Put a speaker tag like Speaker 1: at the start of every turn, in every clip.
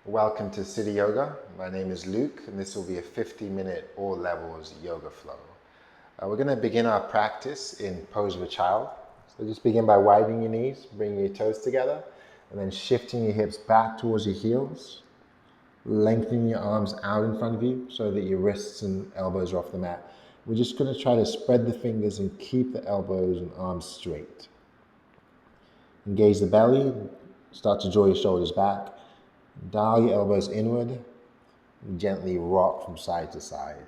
Speaker 1: Welcome to City Yoga. My name is Luke, and this will be a 50-minute all levels yoga flow. We're going to begin our practice in pose of a child. So just begin by widening your knees, bringing your toes together, and then shifting your hips back towards your heels, lengthening your arms out in front of you so that your wrists and elbows are off the mat. We're just going to try to spread the fingers and keep the elbows and arms straight. Engage the belly, start to draw your shoulders back. Dial your elbows inward and gently rock from side to side.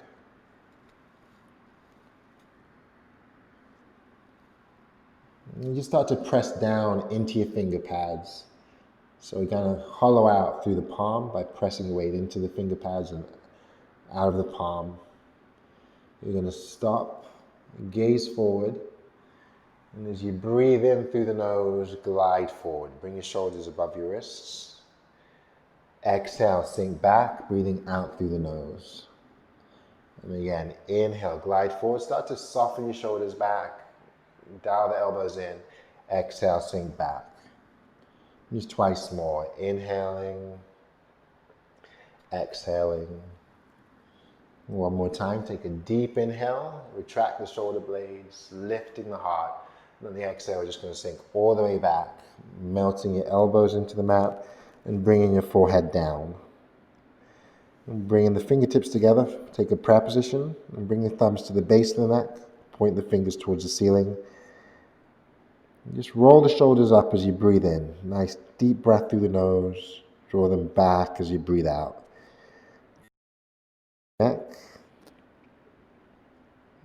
Speaker 1: And you start to press down into your finger pads. So we're going to hollow out through the palm by pressing weight into the finger pads and out of the palm. You're going to stop, gaze forward, and as you breathe in through the nose, glide forward. Bring your shoulders above your wrists. Exhale, sink back, breathing out through the nose. And again, inhale, glide forward, start to soften your shoulders back, dial the elbows in, exhale, sink back. Just twice more, inhaling, exhaling. One more time, take a deep inhale, retract the shoulder blades, lifting the heart. And on the exhale, we're just going to sink all the way back, melting your elbows into the mat and bringing your forehead down. And bringing the fingertips together, take a prayer position and bring the thumbs to the base of the neck, point the fingers towards the ceiling. And just roll the shoulders up as you breathe in. Nice deep breath through the nose, draw them back as you breathe out. Neck.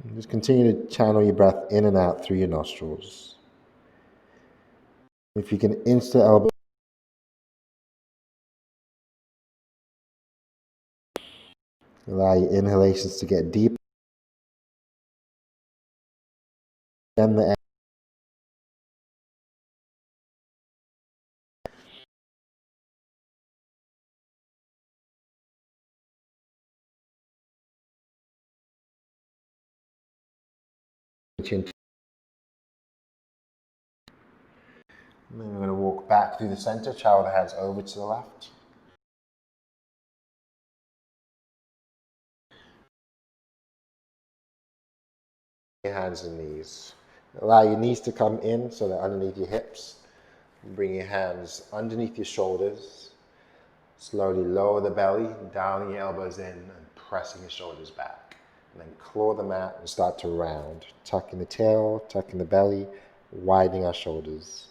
Speaker 1: And just continue to channel your breath in and out through your nostrils. If you can inch the elbow, allow your inhalations to get deep. And the chin. And then we're going to walk back through the center, child hands over to the left. Your hands and knees. Allow your knees to come in so they're underneath your hips. Bring your hands underneath your shoulders. Slowly lower the belly, down your elbows in, and pressing your shoulders back. And then claw the mat and start to round. Tucking the tail, tucking the belly, widening our shoulders.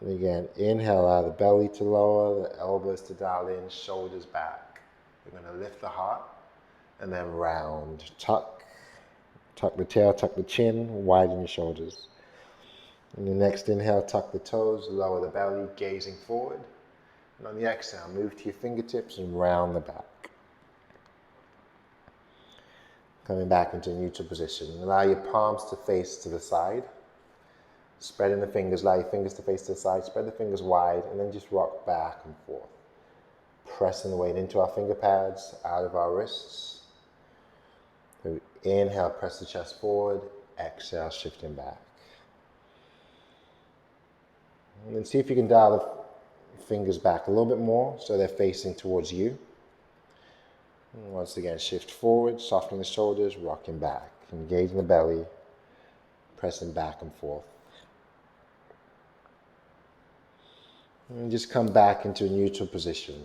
Speaker 1: And again, inhale, allow the belly to lower, the elbows to dial in, shoulders back. We're going to lift the heart and then round. Tuck the tail, tuck the chin, widen your shoulders. And the next inhale, tuck the toes, lower the belly, gazing forward. And on the exhale, move to your fingertips and round the back. Coming back into a neutral position. Allow your palms to face to the side. Spreading the fingers, allow your fingers to face to the side, spread the fingers wide, and then just rock back and forth. Pressing the weight into our finger pads, out of our wrists. So inhale, press the chest forward, exhale, shifting back. And then see if you can dial the fingers back a little bit more so they're facing towards you. And once again, shift forward, softening the shoulders, rocking back, engaging the belly, pressing back and forth. And just come back into a neutral position.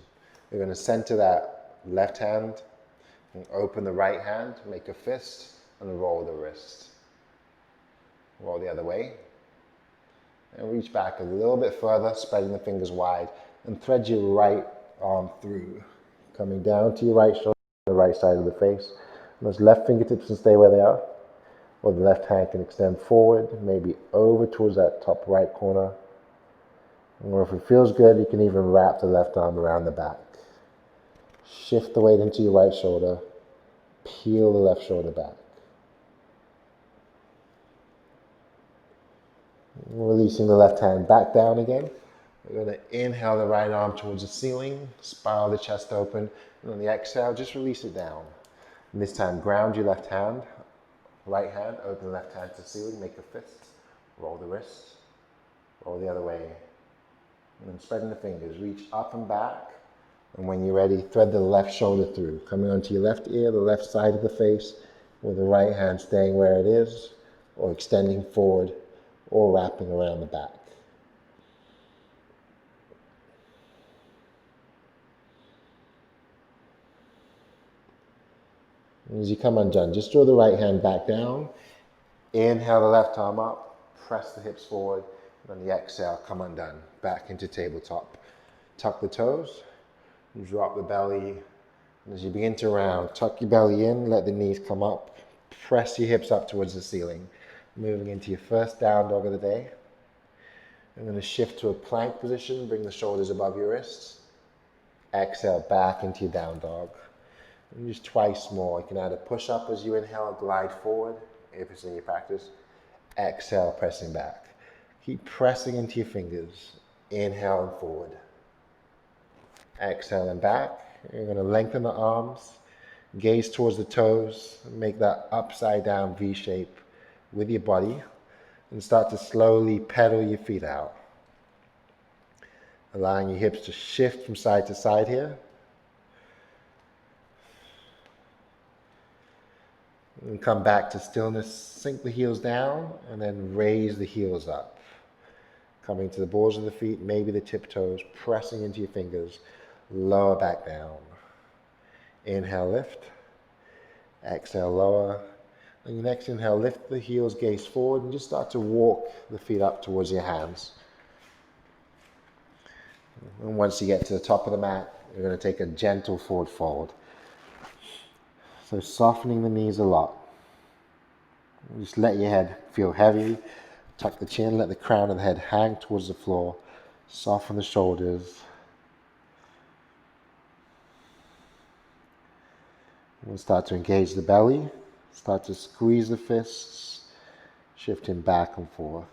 Speaker 1: We're going to center that left hand and open the right hand, make a fist, and roll the wrist. Roll the other way. And reach back a little bit further, spreading the fingers wide, and thread your right arm through, coming down to your right shoulder, the right side of the face. And those left fingertips can stay where they are, or the left hand can extend forward, maybe over towards that top right corner. Or if it feels good, you can even wrap the left arm around the back. Shift the weight into your right shoulder, peel the left shoulder back. Releasing the left hand back down again. We're going to inhale the right arm towards the ceiling, spiral the chest open, and on the exhale, just release it down. And this time, ground your left hand, right hand, open the left hand to the ceiling, make a fist, roll the wrist, roll the other way, and then spreading the fingers, reach up and back, And when you're ready, thread the left shoulder through, coming onto your left ear, the left side of the face, with the right hand staying where it is, or extending forward, or wrapping around the back. And as you come undone, just draw the right hand back down. Inhale the left arm up, press the hips forward, and on the exhale, come undone, back into tabletop. Tuck the toes, drop the belly, and as you begin to round, tuck your belly in, let the knees come up, press your hips up towards the ceiling. Moving into your first down dog of the day. I'm going to shift to a plank position, bring the shoulders above your wrists. Exhale back into your down dog. And just twice more. You can add a push up as you inhale, glide forward, if it's in your practice. Exhale, pressing back. Keep pressing into your fingers. Inhale and forward. Exhale and back. You're going to lengthen the arms, gaze towards the toes, make that upside down V shape with your body, and start to slowly pedal your feet out. Allowing your hips to shift from side to side here. And come back to stillness, sink the heels down, and then raise the heels up. Coming to the balls of the feet, maybe the tiptoes, pressing into your fingers, lower back down. Inhale, lift. Exhale, lower. On your next inhale, lift the heels, gaze forward, and just start to walk the feet up towards your hands. And once you get to the top of the mat, you're going to take a gentle forward fold. So softening the knees a lot. Just let your head feel heavy. Tuck the chin, let the crown of the head hang towards the floor. Soften the shoulders. We'll start to engage the belly. Start to squeeze the fists, shifting back and forth.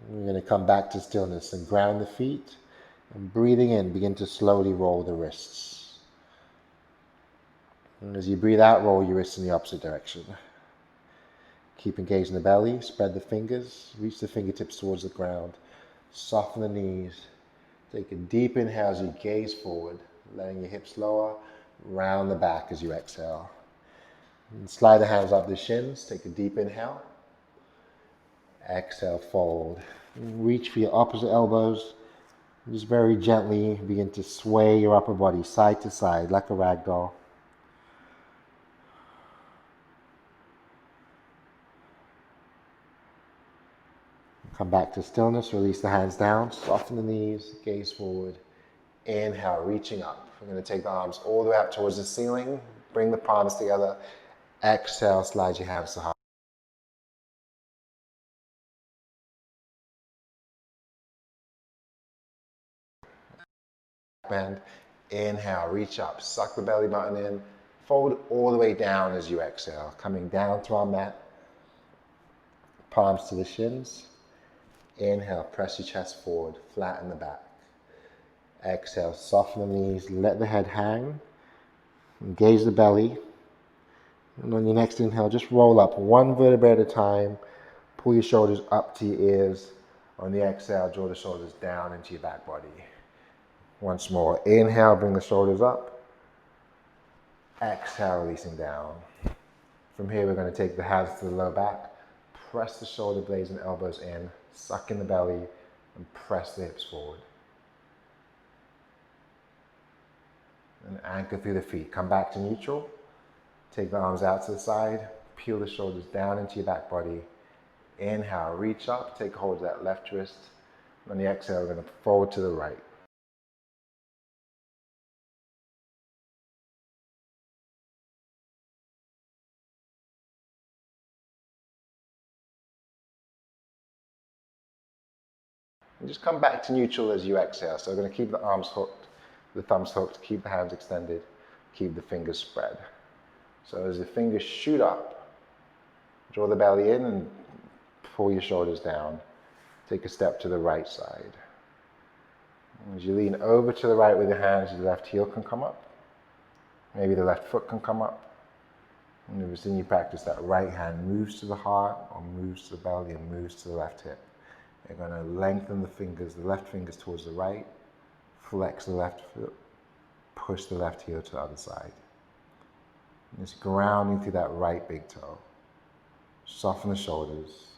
Speaker 1: We're going to come back to stillness and ground the feet. And breathing in, begin to slowly roll the wrists. And as you breathe out, roll your wrists in the opposite direction. Keep engaging the belly, spread the fingers, reach the fingertips towards the ground. Soften the knees. Take a deep inhale as you gaze forward, letting your hips lower, round the back as you exhale. And slide the hands up the shins, take a deep inhale. Exhale, fold. And reach for your opposite elbows. Just very gently begin to sway your upper body side to side like a rag doll. Come back to stillness, release the hands down, soften the knees, gaze forward. Inhale, reaching up. We're going to take the arms all the way up towards the ceiling. Bring the palms together. Exhale, slide your hands to heart. Bend. Inhale, reach up, suck the belly button in. Fold all the way down as you exhale. Coming down to our mat. Palms to the shins. Inhale, press your chest forward, flatten the back. Exhale, soften the knees, let the head hang. Engage the belly. And on your next inhale, just roll up one vertebra at a time. Pull your shoulders up to your ears. On the exhale, draw the shoulders down into your back body. Once more, inhale, bring the shoulders up. Exhale, releasing down. From here, we're going to take the hands to the low back. Press the shoulder blades and elbows in. Suck in the belly and press the hips forward. And anchor through the feet. Come back to neutral. Take the arms out to the side. Peel the shoulders down into your back body. Inhale, reach up. Take hold of that left wrist. On the exhale, we're going to forward to the right. And just come back to neutral as you exhale. So we're going to keep the arms hooked, the thumbs hooked, keep the hands extended, keep the fingers spread. So as the fingers shoot up, draw the belly in and pull your shoulders down. Take a step to the right side. As you lean over to the right with your hands, the left heel can come up. Maybe the left foot can come up. And if it's in your practice, that right hand moves to the heart or moves to the belly and moves to the left hip. You're going to lengthen the fingers, the left fingers towards the right, Flex the left foot, push the left heel to the other side. And just grounding through that right big toe. Soften the shoulders.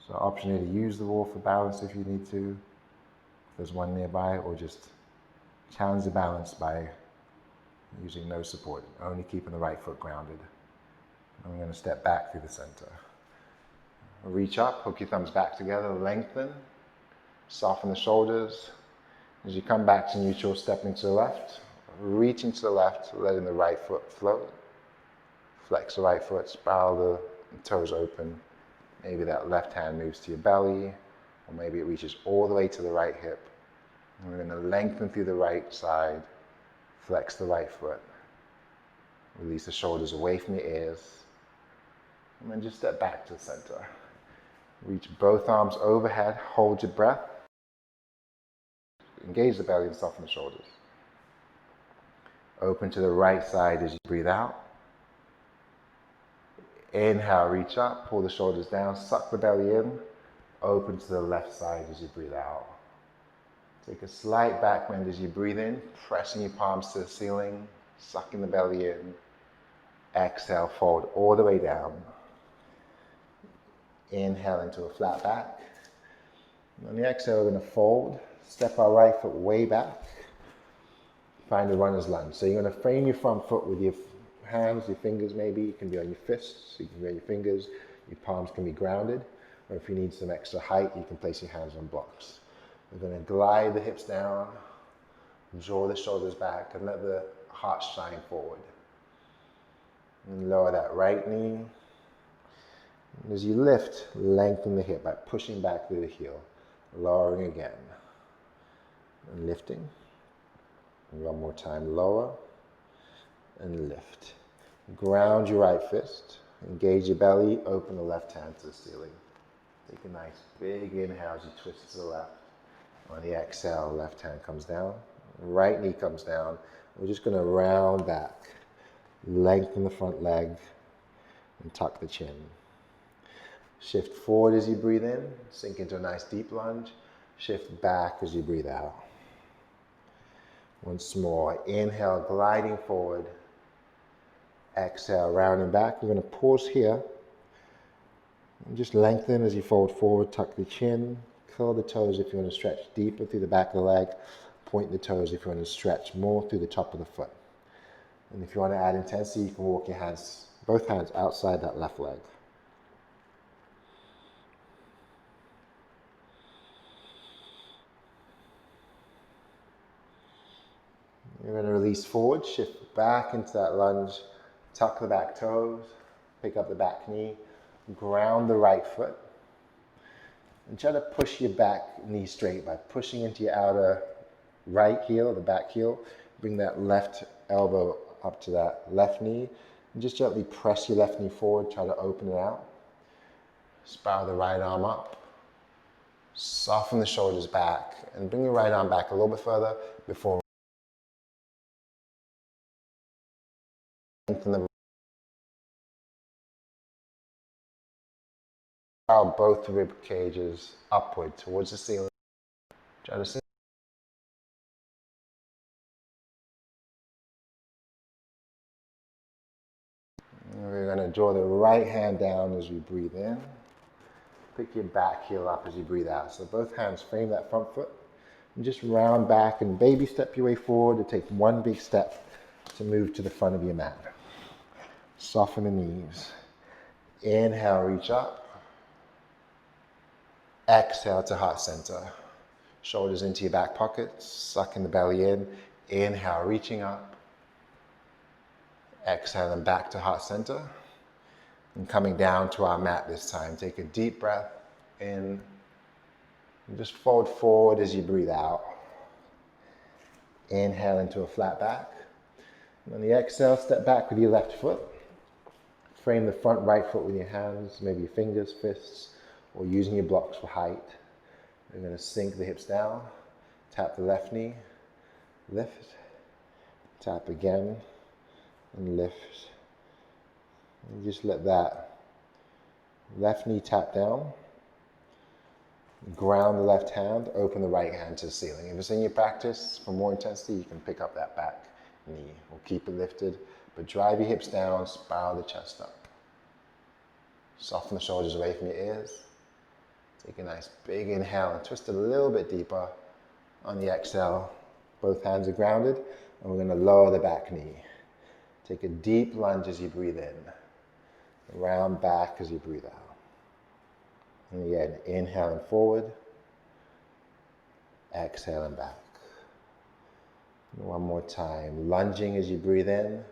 Speaker 1: So option here to use the wall for balance if you need to, if there's one nearby, or just challenge the balance by using no support, only keeping the right foot grounded. And we're going to step back through the center. Reach up, hook your thumbs back together, lengthen, soften the shoulders. As you come back to neutral, stepping to the left, reaching to the left, letting the right foot float. Flex the right foot, spiral the toes open. Maybe that left hand moves to your belly, or maybe it reaches all the way to the right hip. And we're going to lengthen through the right side, flex the right foot. Release the shoulders away from your ears. And then just step back to the center. Reach both arms overhead, hold your breath. Engage the belly and soften the shoulders. Open to the right side as you breathe out. Inhale, reach up, pull the shoulders down, suck the belly in. Open to the left side as you breathe out. Take a slight back bend as you breathe in, pressing your palms to the ceiling, sucking the belly in. Exhale, fold all the way down. Inhale into a flat back. And on the exhale, we're going to fold, step our right foot way back. Find a runner's lunge. So you're going to frame your front foot with your hands, your fingers maybe. You can be on your fists, you can be on your fingers. Your palms can be grounded. Or if you need some extra height, you can place your hands on blocks. We're going to glide the hips down, draw the shoulders back, and let the heart shine forward. And lower that right knee. And as you lift, lengthen the hip by pushing back through the heel. Lowering again. And lifting. And one more time, lower. And lift. Ground your right fist. Engage your belly. Open the left hand to the ceiling. Take a nice big inhale as you twist to the left. On the exhale, left hand comes down. Right knee comes down. We're just going to round back. Lengthen the front leg. And tuck the chin. Shift forward as you breathe in. Sink into a nice deep lunge. Shift back as you breathe out. Once more. Inhale, gliding forward. Exhale, rounding back. We're going to pause here. And just lengthen as you fold forward. Tuck the chin. Curl the toes if you want to stretch deeper through the back of the leg. Point the toes if you want to stretch more through the top of the foot. And if you want to add intensity, you can walk your hands, both hands outside that left leg. You're going to release forward, shift back into that lunge, tuck the back toes, pick up the back knee, ground the right foot, and try to push your back knee straight by pushing into your outer right heel, the back heel. Bring that left elbow up to that left knee, and just gently press your left knee forward, try to open it out. Spiral the right arm up, soften the shoulders back, and bring your right arm back a little bit further before lengthen the spiral both rib cages upward towards the ceiling. Try to we're going to draw the right hand down as we breathe in. Pick your back heel up as you breathe out. So both hands frame that front foot. And just round back and baby step your way forward to take one big step to move to the front of your mat. Soften the knees. Inhale, reach up. Exhale to heart center. Shoulders into your back pockets, sucking the belly in. Inhale, reaching up. Exhale and back to heart center. And coming down to our mat this time. Take a deep breath in. And just fold forward as you breathe out. Inhale into a flat back. And on the exhale, step back with your left foot. Frame the front right foot with your hands, maybe your fingers, fists, or using your blocks for height. You're going to sink the hips down. Tap the left knee. Lift. Tap again. And lift. And just let that left knee tap down. Ground the left hand, open the right hand to the ceiling. If it's in your practice, for more intensity, you can pick up that back knee or keep it lifted, but drive your hips down, spiral the chest up. Soften the shoulders away from your ears. Take a nice big inhale and twist it a little bit deeper. On the exhale, both hands are grounded, and we're going to lower the back knee. Take a deep lunge as you breathe in. Round back as you breathe out. And again, inhaling forward, exhaling back. One more time, lunging as you breathe in,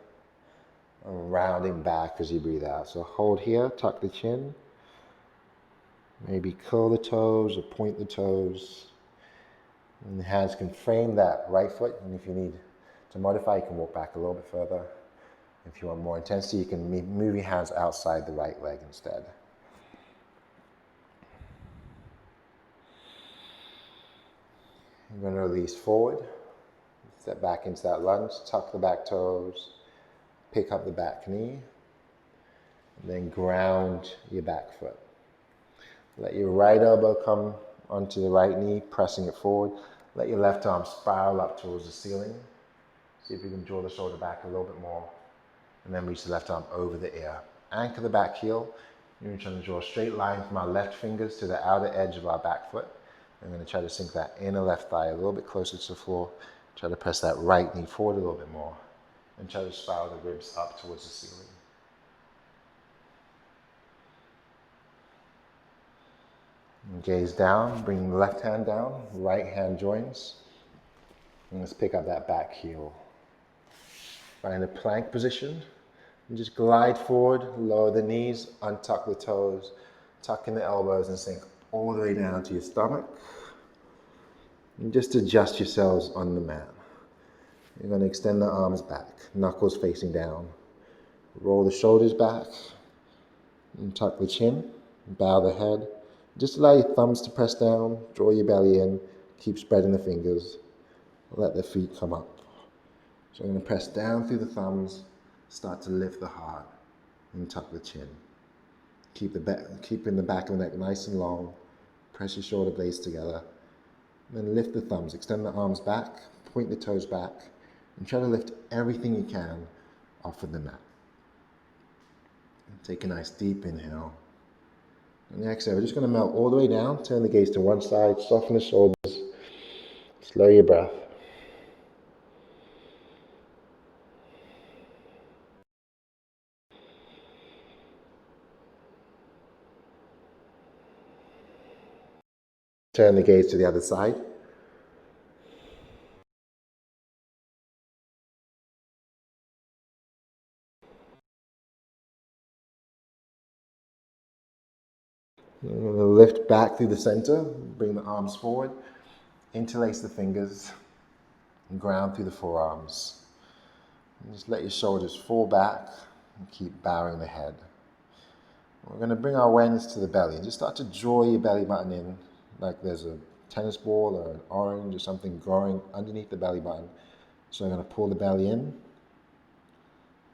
Speaker 1: and rounding back as you breathe out. So hold here, tuck the chin, maybe curl the toes or point the toes. And the hands can frame that right foot, and if you need to modify, you can walk back a little bit further. If you want more intensity, you can move your hands outside the right leg instead. You're going to release forward, step back into that lunge, tuck the back toes, pick up the back knee, and then ground your back foot. Let your right elbow come onto the right knee, pressing it forward. Let your left arm spiral up towards the ceiling. See if you can draw the shoulder back a little bit more, and then reach the left arm over the ear. Anchor the back heel. You're trying to draw a straight line from our left fingers to the outer edge of our back foot. I'm going to try to sink that inner left thigh a little bit closer to the floor. Try to press that right knee forward a little bit more. And try to spiral the ribs up towards the ceiling. And gaze down, bring the left hand down, right hand joins. And let's pick up that back heel. Find a plank position. And just glide forward, lower the knees, untuck the toes, tuck in the elbows and sink all the way down to your stomach. And just adjust yourselves on the mat. You're going to extend the arms back, knuckles facing down. Roll the shoulders back and tuck the chin, bow the head. Just allow your thumbs to press down, draw your belly in, keep spreading the fingers. Let the feet come up. So I'm going to press down through the thumbs, start to lift the heart and tuck the chin. Keeping the back of the neck nice and long. Press your shoulder blades together. Then lift the thumbs, extend the arms back, point the toes back, and try to lift everything you can off of the mat. And take a nice deep inhale. And exhale, we're just going to melt all the way down, turn the gaze to one side, soften the shoulders, slow your breath. Turn the gaze to the other side. You're going to lift back through the center, bring the arms forward, interlace the fingers, and ground through the forearms. And just let your shoulders fall back and keep bowing the head. We're going to bring our awareness to the belly and just start to draw your belly button in like there's a tennis ball or an orange or something growing underneath the belly button. So I'm going to pull the belly in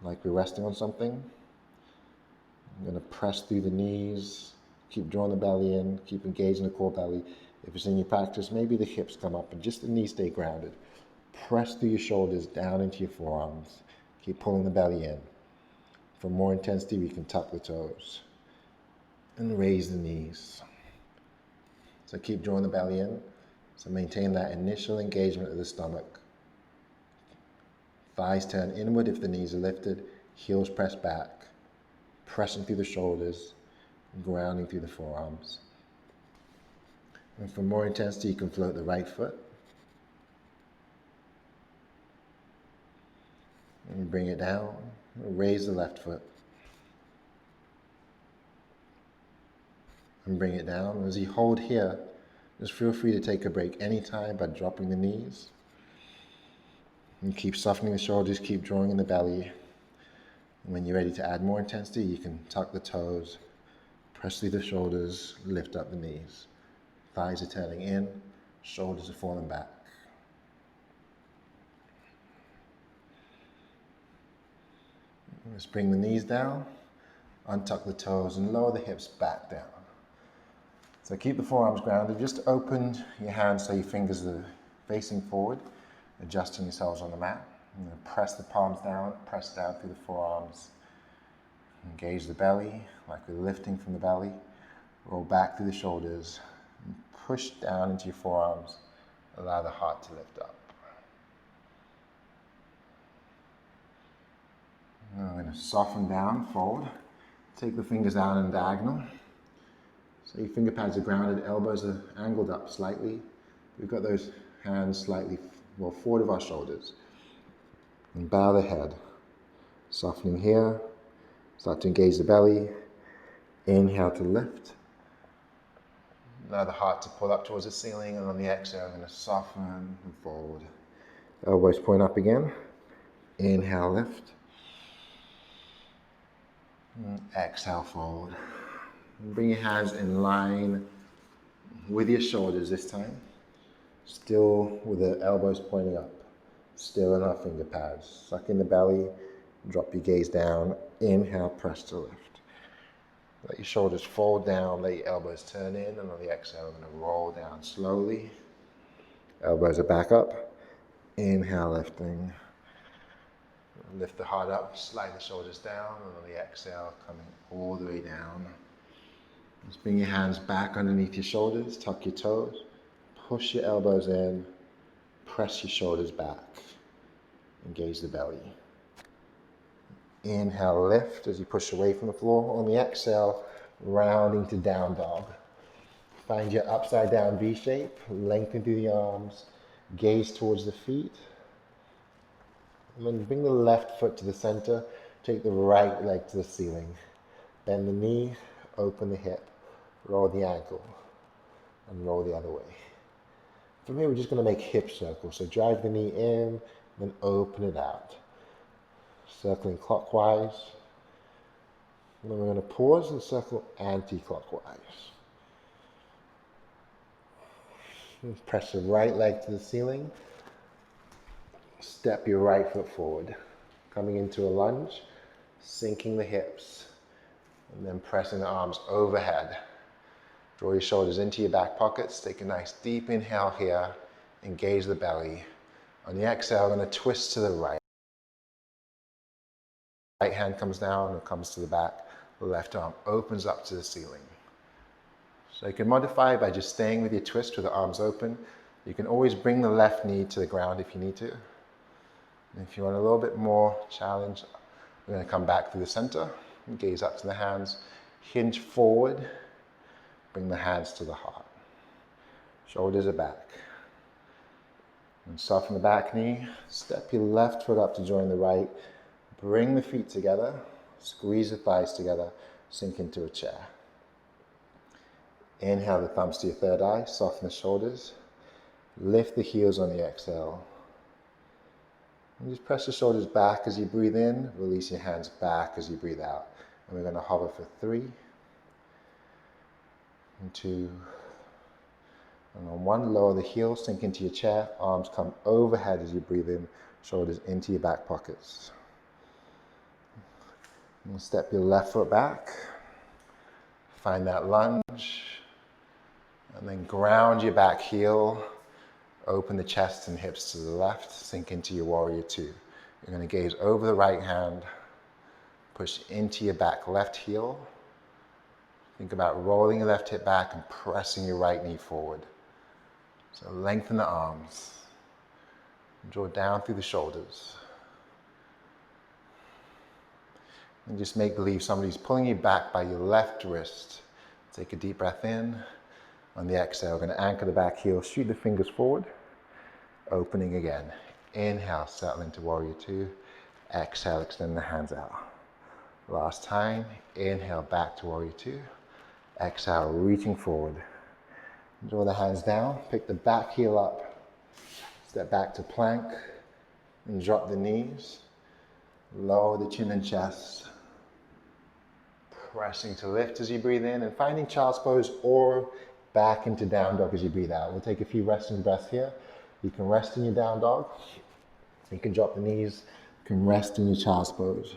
Speaker 1: like we're resting on something. I'm going to press through the knees, keep drawing the belly in, keep engaging the core belly. If it's in your practice, maybe the hips come up and just the knees stay grounded. Press through your shoulders down into your forearms. Keep pulling the belly in. For more intensity, we can tuck the toes and raise the knees. So keep drawing the belly in. So maintain that initial engagement of the stomach. Thighs turn inward if the knees are lifted. Heels press back. Pressing through the shoulders. Grounding through the forearms. And for more intensity, you can float the right foot. And bring it down. Raise the left foot. And bring it down. As you hold here, just feel free to take a break anytime by dropping the knees. And keep softening the shoulders, keep drawing in the belly. And when you're ready to add more intensity, you can tuck the toes, press through the shoulders, lift up the knees. Thighs are turning in, shoulders are falling back. Just bring the knees down, untuck the toes, and lower the hips back down. So keep the forearms grounded. Just open your hands so your fingers are facing forward, adjusting yourselves on the mat. And then press the palms down, press down through the forearms. Engage the belly, like we're lifting from the belly. Roll back through the shoulders. And push down into your forearms. Allow the heart to lift up. Now we're going to soften down, fold. Take the fingers down in diagonal. So your finger pads are grounded, elbows are angled up slightly. We've got those hands slightly forward of our shoulders. And bow the head. Softening here. Start to engage the belly. Inhale to lift. Allow the heart to pull up towards the ceiling, and on the exhale, I'm going to soften and fold. Elbows point up again. Inhale, lift. And exhale, fold. And bring your hands in line with your shoulders this time. Still with the elbows pointing up. Still in our finger pads. Suck in the belly. Drop your gaze down. Inhale, press to lift. Let your shoulders fold down. Let your elbows turn in. And on the exhale, I'm going to roll down slowly. Elbows are back up. Inhale, lifting. Lift the heart up. Slide the shoulders down. And on the exhale, coming all the way down. Just bring your hands back underneath your shoulders. Tuck your toes. Push your elbows in. Press your shoulders back. Engage the belly. Inhale, lift as you push away from the floor. On the exhale, rounding to down dog. Find your upside down V shape. Lengthen through the arms. Gaze towards the feet. And then bring the left foot to the center. Take the right leg to the ceiling. Bend the knee. Open the hip. Roll the ankle. And roll the other way. From here, we're just going to make hip circles. So drive the knee in, then open it out. Circling clockwise. And then we're going to pause and circle anti-clockwise. Press the right leg to the ceiling. Step your right foot forward. Coming into a lunge, sinking the hips, and then pressing the arms overhead. Draw your shoulders into your back pockets. Take a nice deep inhale here. Engage the belly. On the exhale, I'm going to twist to the right. Right hand comes down and comes to the back. The left arm opens up to the ceiling. So you can modify by just staying with your twist with the arms open. You can always bring the left knee to the ground if you need to. And if you want a little bit more challenge, we're going to come back through the center. Gaze up to the hands. Hinge forward. Bring the hands to the heart. Shoulders are back. And soften the back knee. Step your left foot up to join the right. Bring the feet together. Squeeze the thighs together. Sink into a chair. Inhale the thumbs to your third eye. Soften the shoulders. Lift the heels on the exhale. And just press the shoulders back as you breathe in. Release your hands back as you breathe out. And we're going to hover for 3 and 2. And on 1, lower the heels, sink into your chair. Arms come overhead as you breathe in. Shoulders into your back pockets. And step your left foot back. Find that lunge. And then ground your back heel. Open the chest and hips to the left. Sink into your warrior 2. You're going to gaze over the right hand. Push into your back left heel. Think about rolling your left hip back and pressing your right knee forward. So lengthen the arms. Draw down through the shoulders. And just make believe somebody's pulling you back by your left wrist. Take a deep breath in. On the exhale, we're going to anchor the back heel, shoot the fingers forward. Opening again. Inhale, settle into warrior 2. Exhale, extend the hands out. Last time. Inhale, back to warrior 2. Exhale, reaching forward. Draw the hands down, pick the back heel up. Step back to plank and drop the knees. Lower the chin and chest. Pressing to lift as you breathe in and finding child's pose or back into down dog as you breathe out. We'll take a few resting breaths here. You can rest in your down dog. You can drop the knees. You can rest in your child's pose.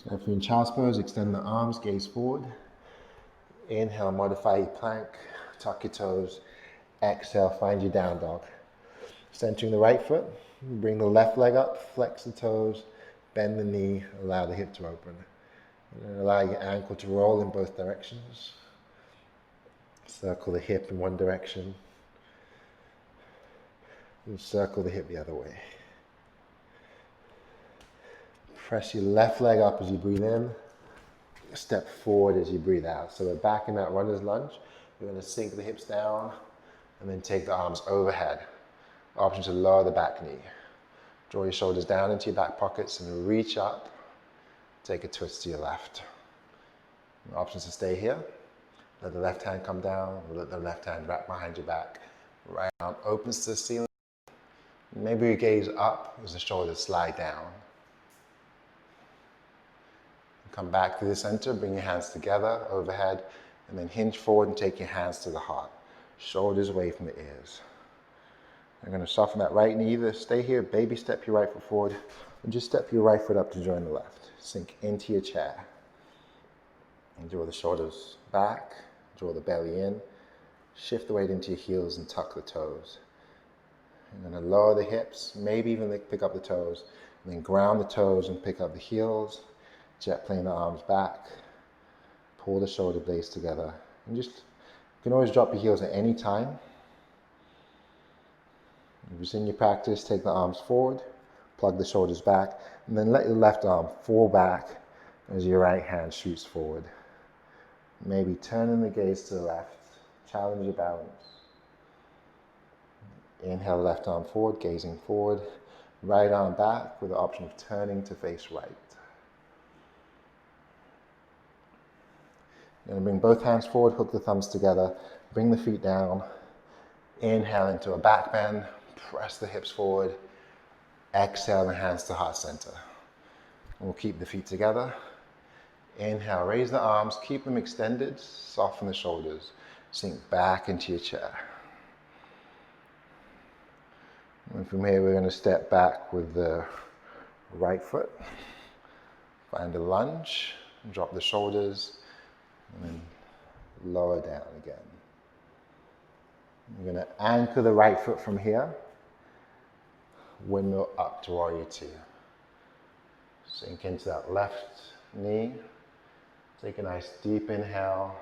Speaker 1: So if you're in child's pose, extend the arms, gaze forward. Inhale, modify your plank, tuck your toes. Exhale, find your down dog. Centering the right foot, bring the left leg up, flex the toes, bend the knee, allow the hip to open. And allow your ankle to roll in both directions. Circle the hip in one direction, and circle the hip the other way. Press your left leg up as you breathe in, step forward as you breathe out. So we're back in that runner's lunge. We're going to sink the hips down and then take the arms overhead. Option to lower the back knee. Draw your shoulders down into your back pockets and reach up. Take a twist to your left. Options to stay here. Let the left hand come down, or let the left hand wrap behind your back. Right arm opens to the ceiling. Maybe you gaze up as the shoulders slide down. Come back to the center, bring your hands together overhead, and then hinge forward and take your hands to the heart. Shoulders away from the ears. You're going to soften that right knee. Either stay here, baby step your right foot forward, and just step your right foot up to join the left. Sink into your chair. And draw the shoulders back, draw the belly in, shift the weight into your heels and tuck the toes. You're going to lower the hips, maybe even pick up the toes, and then ground the toes and pick up the heels. Jet plane the arms back, pull the shoulder blades together, and you can always drop your heels at any time. If it's in your practice, take the arms forward, plug the shoulders back, and then let your left arm fall back as your right hand shoots forward. Maybe turning the gaze to the left, challenge your balance. Inhale, left arm forward, gazing forward, right arm back with the option of turning to face right. You're going to bring both hands forward, hook the thumbs together, bring the feet down. Inhale into a back bend, press the hips forward. Exhale the hands to heart center. And we'll keep the feet together. Inhale, raise the arms, keep them extended, soften the shoulders. Sink back into your chair. And from here we're going to step back with the right foot. Find a lunge, drop the shoulders, and then lower down again. You're going to anchor the right foot from here. Windmill up to warrior two. Sink into that left knee. Take a nice deep inhale.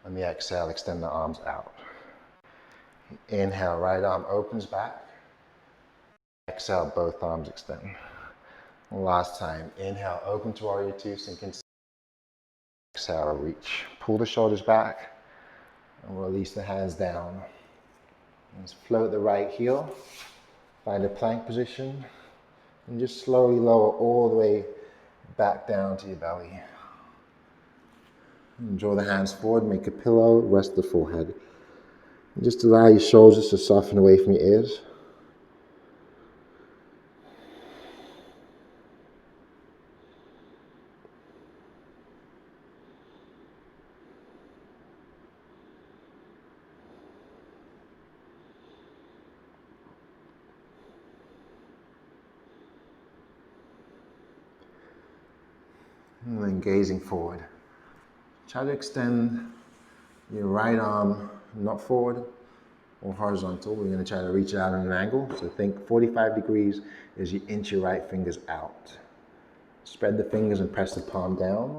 Speaker 1: On the exhale, extend the arms out. Inhale, right arm opens back. Exhale, both arms extend. Last time, inhale, open to warrior two, sink into. Exhale, reach. Pull the shoulders back and release the hands down. Let's float the right heel. Find a plank position and just slowly lower all the way back down to your belly. And draw the hands forward, make a pillow, rest the forehead. And just allow your shoulders to soften away from your ears. And then gazing forward. Try to extend your right arm not forward or horizontal. We're going to try to reach out at an angle. So think 45 degrees as you inch your right fingers out. Spread the fingers and press the palm down.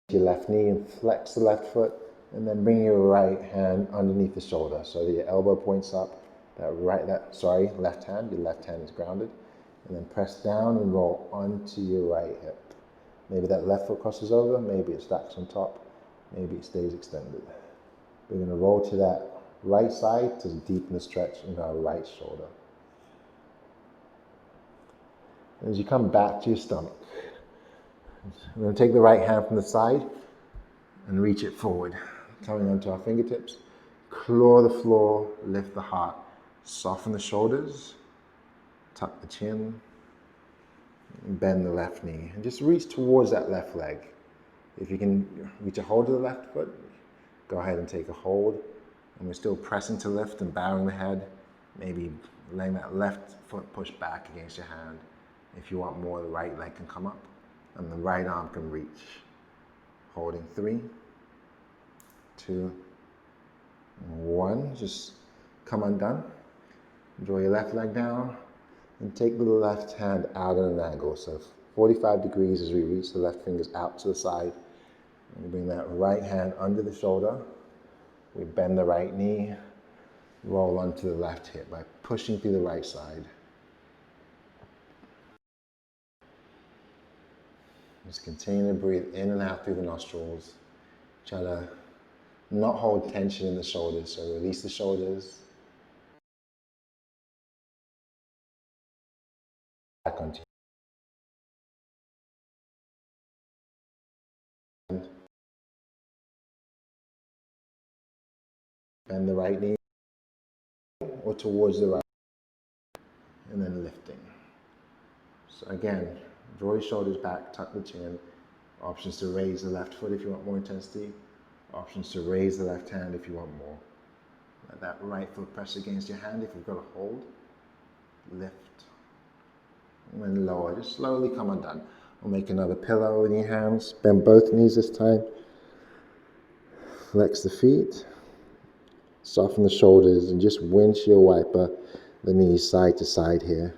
Speaker 1: Your left knee and flex the left foot. And then bring your right hand underneath the shoulder so that your elbow points up. Left hand. Your left hand is grounded. And then press down and roll onto your right hip. Maybe that left foot crosses over, maybe it stacks on top, maybe it stays extended. We're going to roll to that right side to deepen the stretch in our right shoulder. As you come back to your stomach, we're going to take the right hand from the side and reach it forward, coming onto our fingertips. Claw the floor, lift the heart, soften the shoulders, tuck the chin, bend the left knee and just reach towards that left leg. If you can reach a hold of the left foot, go ahead and take a hold. And we're still pressing to lift and bowing the head. Maybe letting that left foot push back against your hand. If you want more, the right leg can come up. and the right arm can reach. Holding 3, 2, 1. Just come undone. Draw your left leg down and take the left hand out at an angle. So 45 degrees as we reach the left fingers out to the side. And we bring that right hand under the shoulder. We bend the right knee, roll onto the left hip by pushing through the right side. Just continue to breathe in and out through the nostrils. Try to not hold tension in the shoulders, so release the shoulders. Back onto your hand. Bend the right knee or towards the right, and then lifting. So again, draw your shoulders back, tuck the chin. Options to raise the left foot if you want more intensity. Options to raise the left hand if you want more. Let that right foot press against your hand if you've got a hold. Lift. And then lower. Just slowly come undone. We'll make another pillow with your hands. Bend both knees this time. Flex the feet. Soften the shoulders and just windshield wiper the knees side to side here.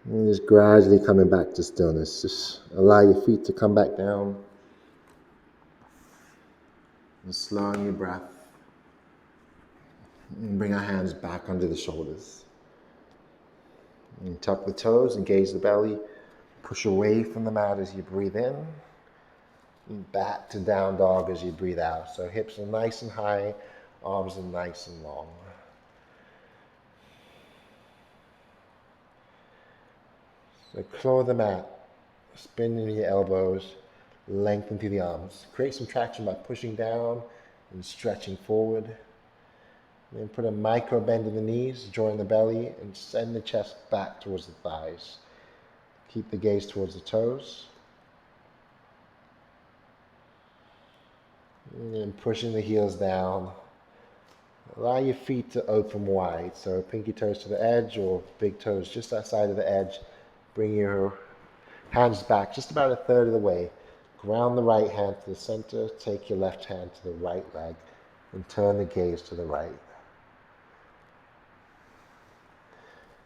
Speaker 1: And just gradually coming back to stillness. Just allow your feet to come back down. And slowing your breath. And bring our hands back under the shoulders. And tuck the toes, engage the belly. Push away from the mat as you breathe in. And back to down dog as you breathe out. So hips are nice and high, arms are nice and long. So claw the mat, spin into your elbows, lengthen through the arms. Create some traction by pushing down and stretching forward. Then put a micro bend in the knees, join the belly, and send the chest back towards the thighs. Keep the gaze towards the toes. And then pushing the heels down. Allow your feet to open wide. So pinky toes to the edge or big toes just outside of the edge. Bring your hands back just about a third of the way. Ground the right hand to the center. Take your left hand to the right leg and turn the gaze to the right.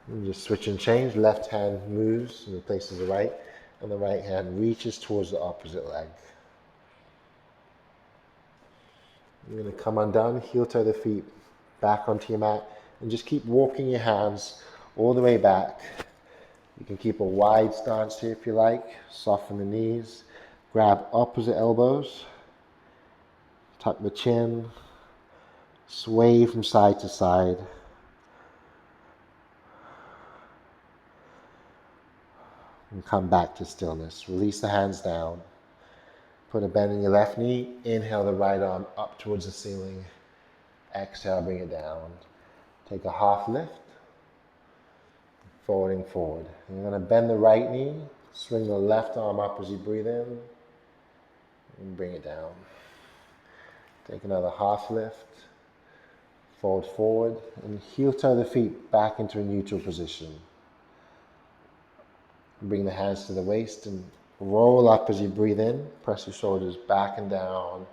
Speaker 1: And just switch and change. Left hand moves and replaces the right, and the right hand reaches towards the opposite leg. You're going to come undone, heel toe the feet back onto your mat, and just keep walking your hands all the way back. You can keep a wide stance here if you like. Soften the knees. Grab opposite elbows. Tuck the chin. Sway from side to side. And come back to stillness. Release the hands down. Put a bend in your left knee. Inhale the right arm up towards the ceiling. Exhale, bring it down. Take a half lift. Folding forward. You're going to bend the right knee. Swing the left arm up as you breathe in. And bring it down. Take another half lift. Fold forward. And heel toe the feet back into a neutral position. Bring the hands to the waist and roll up as you breathe in. Press your shoulders back and down.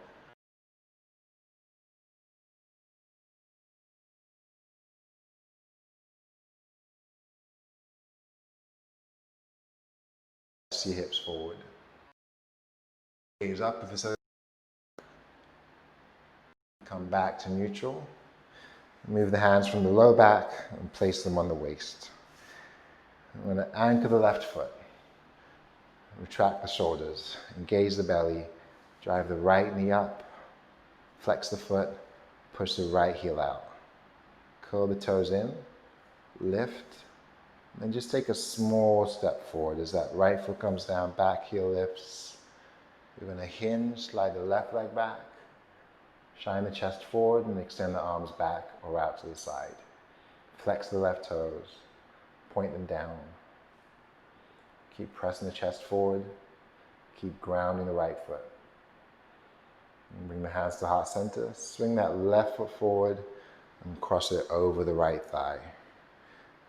Speaker 1: Press your hips forward. Gaze up if it's okay. Come back to neutral. Move the hands from the low back and place them on the waist. I'm going to anchor the left foot. Retract the shoulders. Engage the belly. Drive the right knee up. Flex the foot. Push the right heel out. Curl the toes in. Lift. And just take a small step forward as that right foot comes down, back heel lifts. You're going to hinge, slide the left leg back. Shine the chest forward and extend the arms back or out to the side. Flex the left toes. Point them down. Keep pressing the chest forward. Keep grounding the right foot. And bring the hands to heart center. Swing that left foot forward and cross it over the right thigh.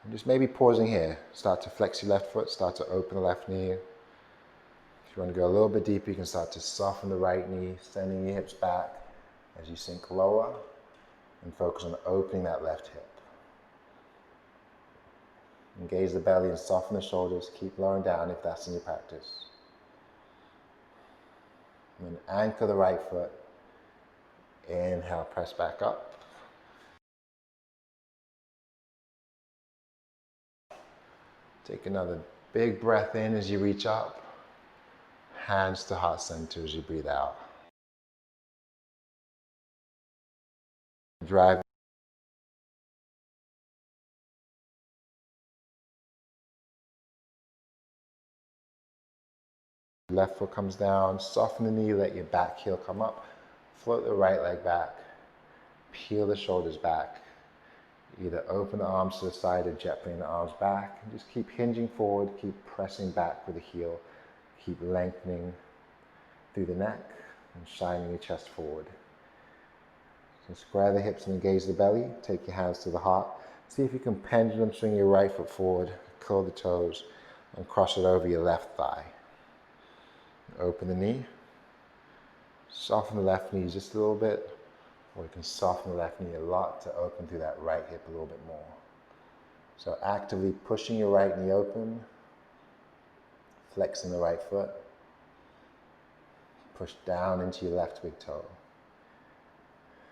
Speaker 1: And just maybe pausing here. Start to flex your left foot, start to open the left knee. If you want to go a little bit deeper, you can start to soften the right knee, sending your hips back as you sink lower, and focus on opening that left hip. Engage the belly and soften the shoulders. Keep lowering down if that's in your practice. And then anchor the right foot. Inhale, press back up. Take another big breath in as you reach up. Hands to heart center as you breathe out. Drive. Left foot comes down, soften the knee, let your back heel come up. Float the right leg back. Peel the shoulders back. Either open the arms to the side or jet bring the arms back. And just keep hinging forward, keep pressing back with the heel. Keep lengthening through the neck and shining your chest forward. So square the hips and engage the belly. Take your hands to the heart. See if you can pendulum swing your right foot forward, curl the toes, and cross it over your left thigh. Open the knee. Soften the left knee just a little bit, or you can soften the left knee a lot to open through that right hip a little bit more. So actively pushing your right knee open, flexing the right foot, push down into your left big toe.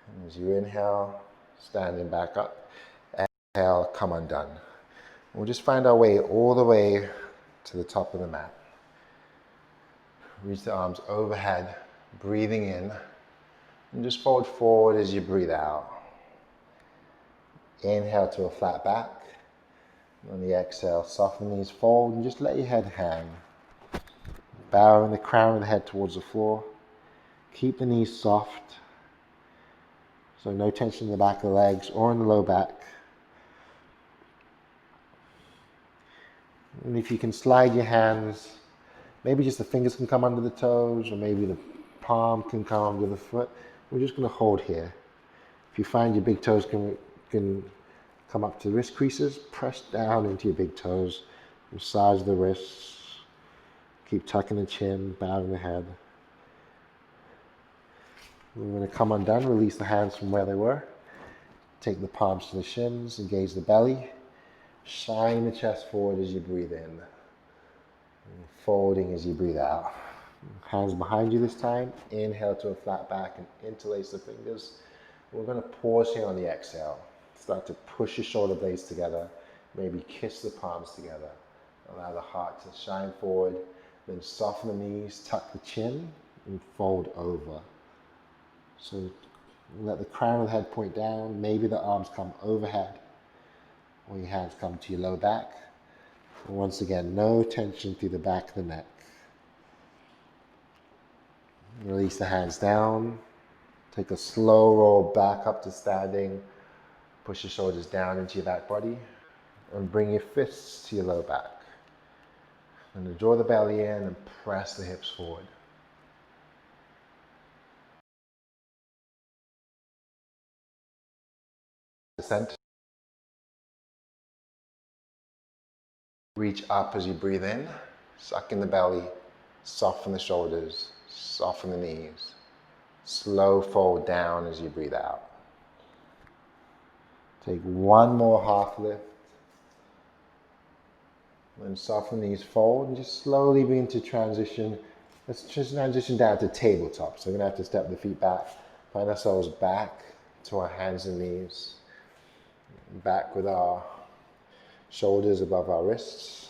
Speaker 1: And as you inhale, standing back up, exhale, come undone. We'll just find our way all the way to the top of the mat. Reach the arms overhead, breathing in, and just fold forward as you breathe out. Inhale to a flat back. On the exhale, soften the knees, fold, and just let your head hang. Bowing the crown of the head towards the floor. Keep the knees soft, so no tension in the back of the legs or in the low back. And if you can slide your hands, maybe just the fingers can come under the toes, or maybe the palm can come under the foot. We're just going to hold here. If you find your big toes can come up to the wrist creases, press down into your big toes, massage the wrists, keep tucking the chin, bowing the head. We're going to come undone, release the hands from where they were. Take the palms to the shins, engage the belly. Shine the chest forward as you breathe in. And folding as you breathe out. Hands behind you this time. Inhale to a flat back and interlace the fingers. We're going to pause here on the exhale. Start to push your shoulder blades together. Maybe kiss the palms together. Allow the heart to shine forward. Then soften the knees, tuck the chin, and fold over. So let the crown of the head point down. Maybe the arms come overhead, or your hands come to your low back. And once again, no tension through the back of the neck. Release the hands down. Take a slow roll back up to standing. Push your shoulders down into your back body. And bring your fists to your low back. And draw the belly in and press the hips forward. The center. Reach up as you breathe in. Suck in the belly. Soften the shoulders. Soften the knees. Slow fold down as you breathe out. Take one more half lift. Then soften the knees, fold, and just slowly begin to transition. Let's just transition down to tabletop. So we're going to have to step the feet back. Find ourselves back to our hands and knees. Back with our shoulders above our wrists.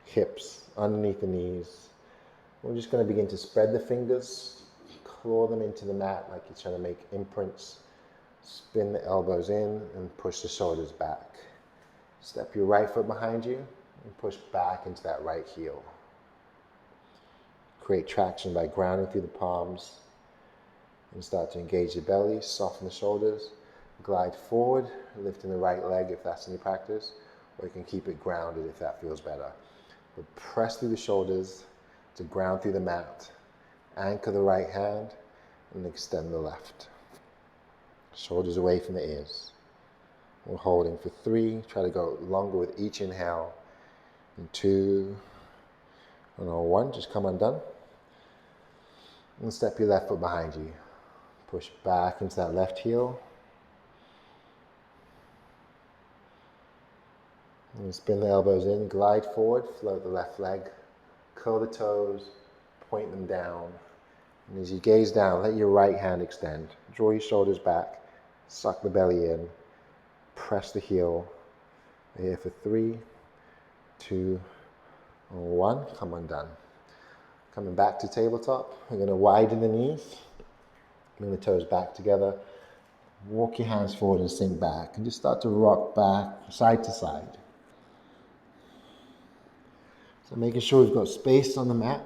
Speaker 1: Hips underneath the knees. We're just going to begin to spread the fingers. Claw them into the mat like you're trying to make imprints. Spin the elbows in and push the shoulders back. Step your right foot behind you and push back into that right heel. Create traction by grounding through the palms and start to engage your belly, soften the shoulders, glide forward, lifting the right leg if that's in your practice, or you can keep it grounded if that feels better. But press through the shoulders to ground through the mat, anchor the right hand and extend the left. Shoulders away from the ears. We're holding for 3. Try to go longer with each inhale. And 2. And on 1, just come undone. And step your left foot behind you. Push back into that left heel. And spin the elbows in, glide forward, float the left leg, curl the toes, point them down. And as you gaze down, let your right hand extend. Draw your shoulders back, suck the belly in, press the heel. We're here for 3, 2, 1, come undone. Coming back to tabletop, we're going to widen the knees, bring the toes back together, walk your hands forward and sink back, and just start to rock back side to side. So making sure we've got space on the mat.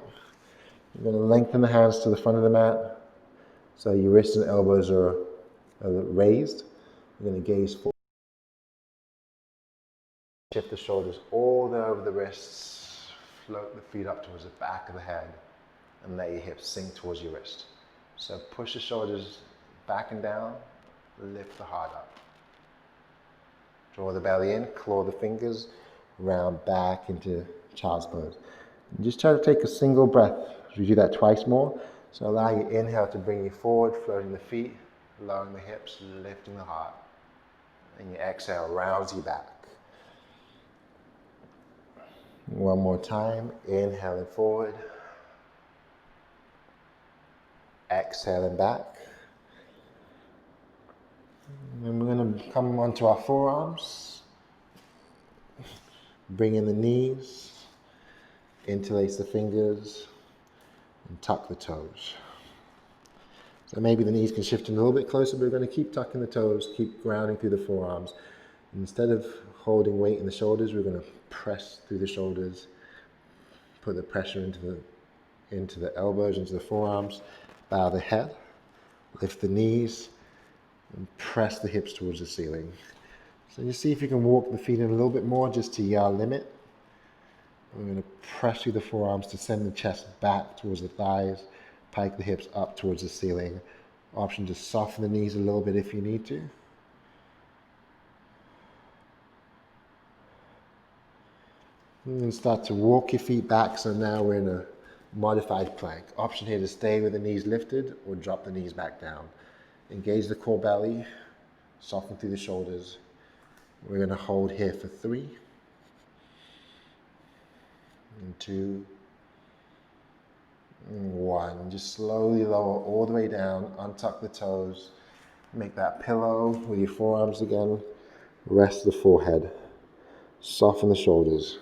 Speaker 1: You're going to lengthen the hands to the front of the mat, so your wrists and elbows are raised. You're going to gaze forward. Shift the shoulders all the way over the wrists, float the feet up towards the back of the head, and let your hips sink towards your wrist. So push the shoulders back and down, lift the heart up. Draw the belly in, claw the fingers, round back into child's pose. And just try to take a single breath. We do that twice more. So allow your inhale to bring you forward, floating the feet, lowering the hips, lifting the heart. And your exhale rounds you back. One more time, inhaling forward, exhaling back. And then we're going to come onto our forearms, bring in the knees, interlace the fingers, and tuck the toes. So maybe the knees can shift in a little bit closer, but we're going to keep tucking the toes, keep grounding through the forearms. Instead of holding weight in the shoulders, we're going to press through the shoulders, put the pressure into the elbows, into the forearms, bow the head, lift the knees, and press the hips towards the ceiling. So you see if you can walk the feet in a little bit more, just to your limit. We're going to press through the forearms to send the chest back towards the thighs, pike the hips up towards the ceiling. Option to soften the knees a little bit if you need to. And then start to walk your feet back, so now we're in a modified plank. Option here to stay with the knees lifted or drop the knees back down. Engage the core belly, soften through the shoulders. We're going to hold here for 3, and 2, and 1. Just slowly lower all the way down, untuck the toes, make that pillow with your forearms again, rest the forehead, soften the shoulders.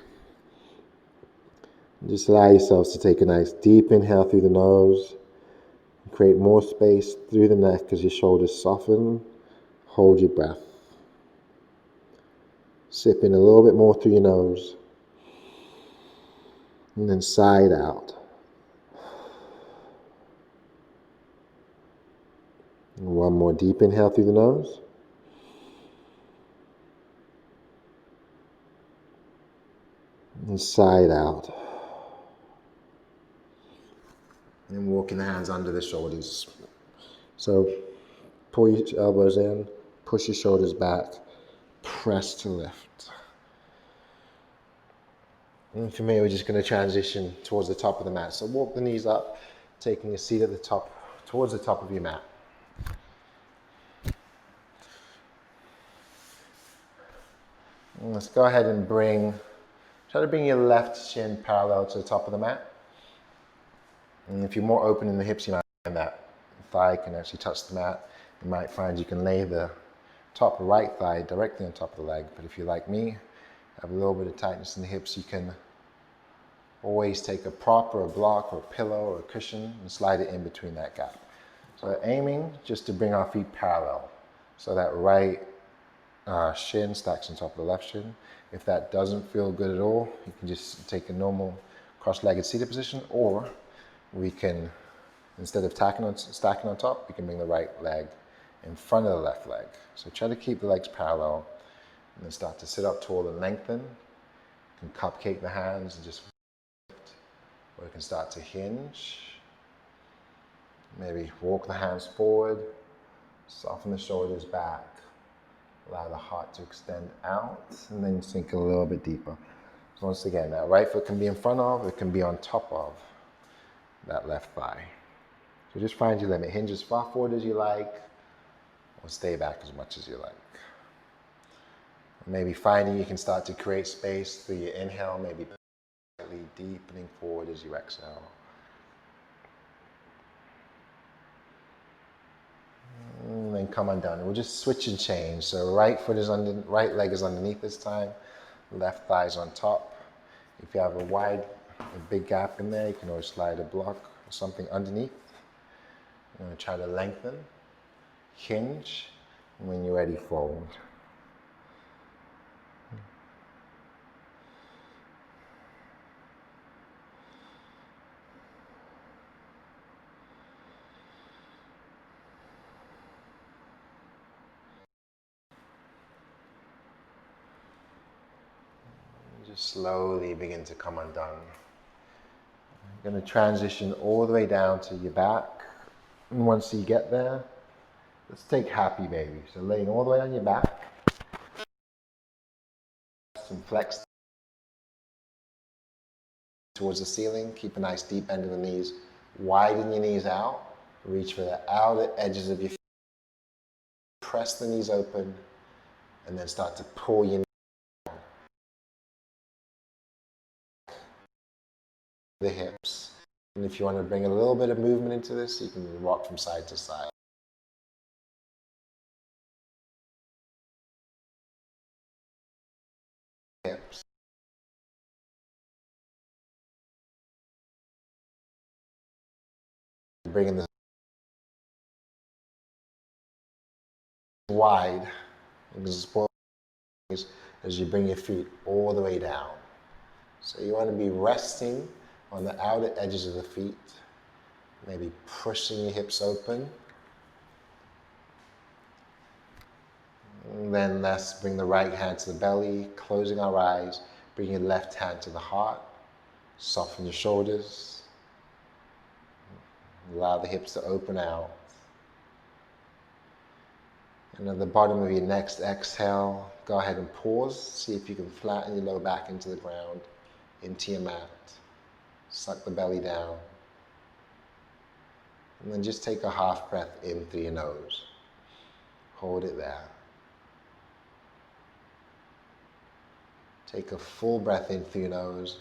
Speaker 1: Just allow yourselves to take a nice deep inhale through the nose, create more space through the neck as your shoulders soften. Hold your breath. Sip in a little bit more through your nose, and then side out. And one more deep inhale through the nose. And side out. And walking the hands under the shoulders. So pull your elbows in, push your shoulders back, press to lift. And for me, we're just going to transition towards the top of the mat. So walk the knees up, taking a seat at the top, towards the top of your mat. And let's go ahead and try to bring your left shin parallel to the top of the mat. And if you're more open in the hips, you might find that thigh can actually touch the mat. You might find you can lay the top right thigh directly on top of the leg. But if you're like me, have a little bit of tightness in the hips, you can always take a prop or a block or a pillow or a cushion and slide it in between that gap. So aiming just to bring our feet parallel. So that right shin stacks on top of the left shin. If that doesn't feel good at all, you can just take a normal cross-legged seated position, or we can, instead of stacking on top, we can bring the right leg in front of the left leg. So try to keep the legs parallel, and then start to sit up tall and lengthen. You can cupcake the hands and just lift, or you can start to hinge. Maybe walk the hands forward, Soften the shoulders back. Allow the heart to extend out and then sink a little bit deeper. So once again, that right foot can be in front of, it can be on top of that left thigh. So just find your limit. Hinge as far forward as you like, or stay back as much as you like. Maybe finding you can start to create space through your inhale, maybe slightly deepening forward as you exhale. And then come undone. We'll just switch and change. So right leg is underneath this time, left thigh is on top. If you have a big gap in there, you can always slide a block or something underneath. You're going to try to lengthen, hinge, and when you're ready, fold. Just slowly begin to come undone. You're going to transition all the way down to your back. And once you get there, let's take happy baby. So laying all the way on your back. And flex towards the ceiling. Keep a nice deep bend in the knees. Widen your knees out. Reach for the outer edges of your feet. Press the knees open. And then start to pull your knees down. The hips. And if you want to bring a little bit of movement into this, you can rock from side to side. Hips. Bringing this wide as you bring your feet all the way down. So you want to be resting on the outer edges of the feet, maybe pushing your hips open. And then let's bring the right hand to the belly, closing our eyes, bring your left hand to the heart, soften your shoulders, allow the hips to open out. And at the bottom of your next exhale, go ahead and pause. See if you can flatten your lower back into the ground, into your mat. Suck the belly down. And then just take a half breath in through your nose. Hold it there. Take a full breath in through your nose.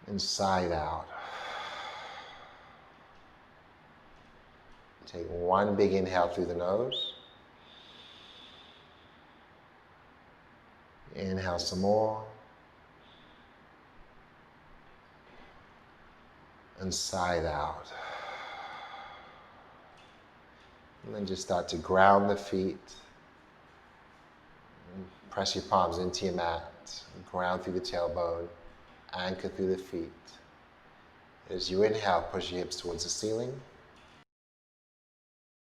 Speaker 1: And sigh out. Take one big inhale through the nose. Inhale some more. And sigh out. And then just start to ground the feet. Press your palms into your mat. Ground through the tailbone. Anchor through the feet. As you inhale, push your hips towards the ceiling.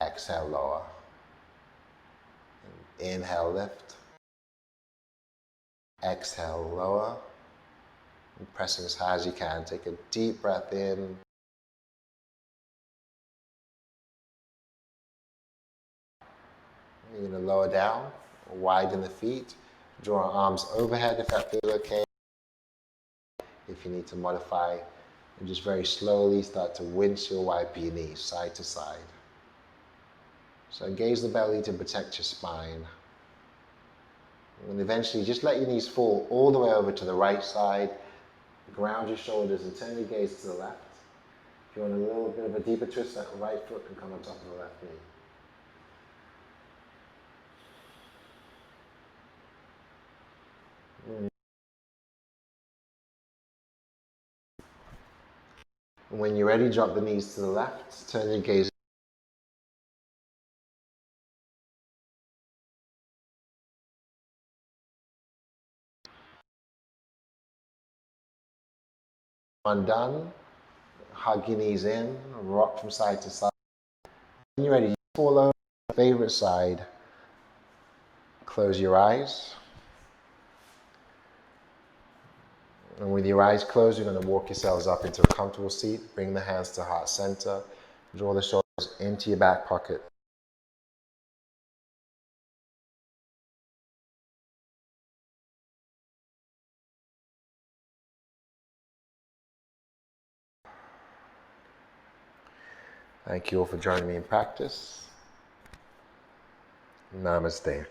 Speaker 1: Exhale, lower. Inhale, lift. Exhale, lower. And pressing as high as you can. Take a deep breath in. You're going to lower down, widen the feet. Draw arms overhead if that feels okay. If you need to modify, and just very slowly start to windshield wipe your knees side to side. So engage the belly to protect your spine. And eventually just let your knees fall all the way over to the right side. Ground your shoulders and turn your gaze to the left. If you want a little bit of a deeper twist, that right foot can come on top of the left knee. And when you're ready, drop the knees to the left, turn your gaze undone. Hug your knees in, rock from side to side. When you're ready, you fall over to your favorite side. Close your eyes. And with your eyes closed, you're going to walk yourselves up into a comfortable seat. Bring the hands to heart center. Draw the shoulders into your back pocket. Thank you all for joining me in practice. Namaste.